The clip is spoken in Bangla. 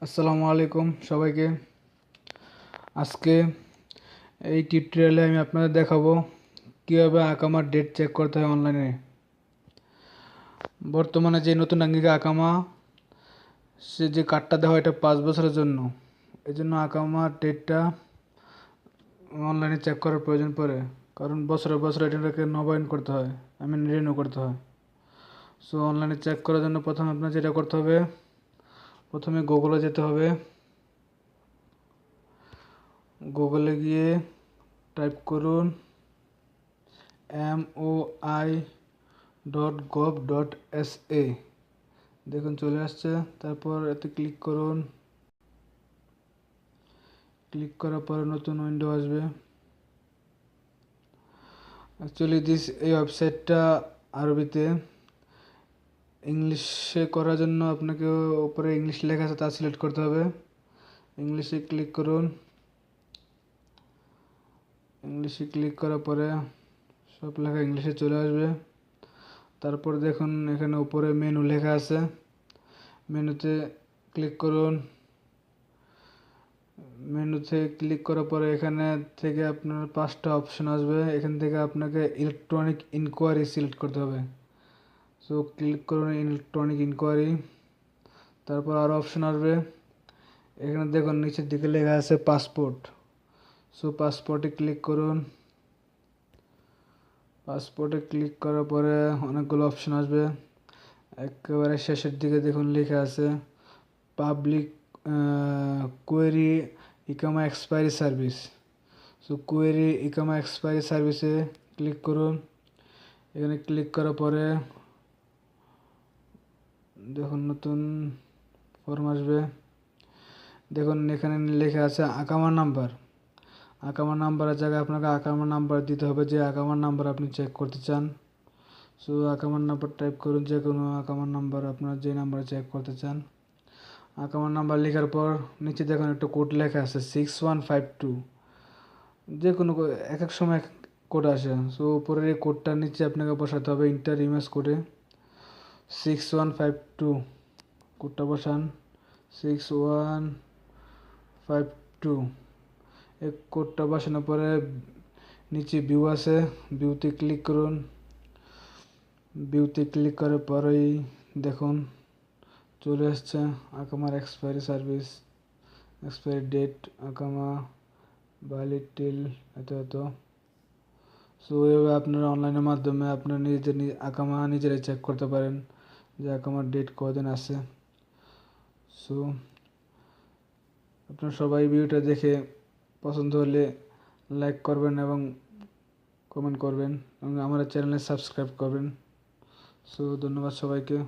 আসসালামু আলাইকুম সবাইকে। আজকে এই টিউটোরিয়ালে আমি আপনাদের দেখাবো কীভাবে আকামার ডেট চেক করতে হয় অনলাইনে। বর্তমানে যে নতুন আঙ্গিকে আকামা সে যে কার্ডটা দেওয়া হয় এটা 5 বছরের জন্য। এই জন্য আকামার ডেটটা অনলাইনে চেক করার প্রয়োজন পড়ে, কারণ বছরে বছরে এটাকে নবায়ন করতে হয়, রিনিউ করতে হয়। সো অনলাইনে চেক করার জন্য প্রথমে আপনার যেটা করতে হবে, প্রথমে গুগলে যেতে হবে। গুগলে গিয়ে টাইপ করুন moi.gov.sa, দেখুন চলে আসছে। তারপর এতে ক্লিক করুন। ক্লিক করার পরে নতুন উইন্ডো আসবে। অ্যাকচুয়ালি এই ওয়েবসাইটটা আরবিতে, ইংলিশে করার জন্য আপনাকে উপরে ইংলিশ লেখা আছে তা সিলেক্ট করতে হবে। ইংলিশে ক্লিক করুন। ইংলিশে ক্লিক করার পরে সব লেখা ইংলিশে চলে আসবে। তারপর দেখুন এখানে উপরে মেনু লেখা আছে, মেনুতে ক্লিক করুন। মেনুতে ক্লিক করার পরে এখানে থেকে আপনার 5টা অপশন আসবে। এখান থেকে আপনাকে ইলেকট্রনিক ইনকোয়ারি সিলেক্ট করতে হবে। সো ক্লিক করুন ইলেকট্রনিক ইনকোয়ারি। তারপর আরও অপশন আসবে। এখানে দেখুন নিচের দিকে লেখা আছে পাসপোর্ট। সো পাসপোর্টে ক্লিক করুন। পাসপোর্টে ক্লিক করার পরে অনেকগুলো অপশন আসবে। একেবারে শেষের দিকে দেখুন লেখা আছে পাবলিক কোয়েরি ইকামা এক্সপায়ারি সার্ভিস। সো কোয়েরি ইকামা এক্সপায়ারি সার্ভিসে ক্লিক করুন। এখানে ক্লিক করার পরে দেখুন নতুন ফর্ম আসবে। দেখুন এখানে লেখা আছে আকামা নাম্বার। আকামা নাম্বারের জায়গায় আপনাকে আকামা নাম্বার দিতে হবে, যে আকামার নাম্বার আপনি চেক করতে চান। সো আকামার নাম্বার টাইপ করুন, যে কোনো আকামার নাম্বার আপনার যে নাম্বারে চেক করতে চান। আকামার নাম্বার লেখার পর নিচে দেখুন একটা কোড লেখা আছে 6152। যে কোনো এক এক সময় এক কোড আসে। সো উপরের এই কোডটার নিচে আপনাকে বসাতে হবে ইন্টার ইমেজ কোডে 6152 কোডটা বসান। 6152 এই কোডটা বসানোর পরে নিচে ভিউ আছে, ভিউতে ক্লিক করুন। ভিউতে ক্লিক করার পরেই দেখুন চলে আসছে আকামার এক্সপায়ারি সার্ভিস, এক্সপায়ারি ডেট আকামা ভ্যালিড টিল এত। সো এইভাবে আপনারা অনলাইনের মাধ্যমে আপনার আকামা নিজেরাই চেক করতে পারেন যে আকামার ডেট কদিন আছে। সো আপনারা সবাই ভিডিওটা দেখে পছন্দ হলে লাইক করবেন এবং কমেন্ট করবেন এবং আমার চ্যানেলে সাবস্ক্রাইব করবেন। সো ধন্যবাদ সবাইকে।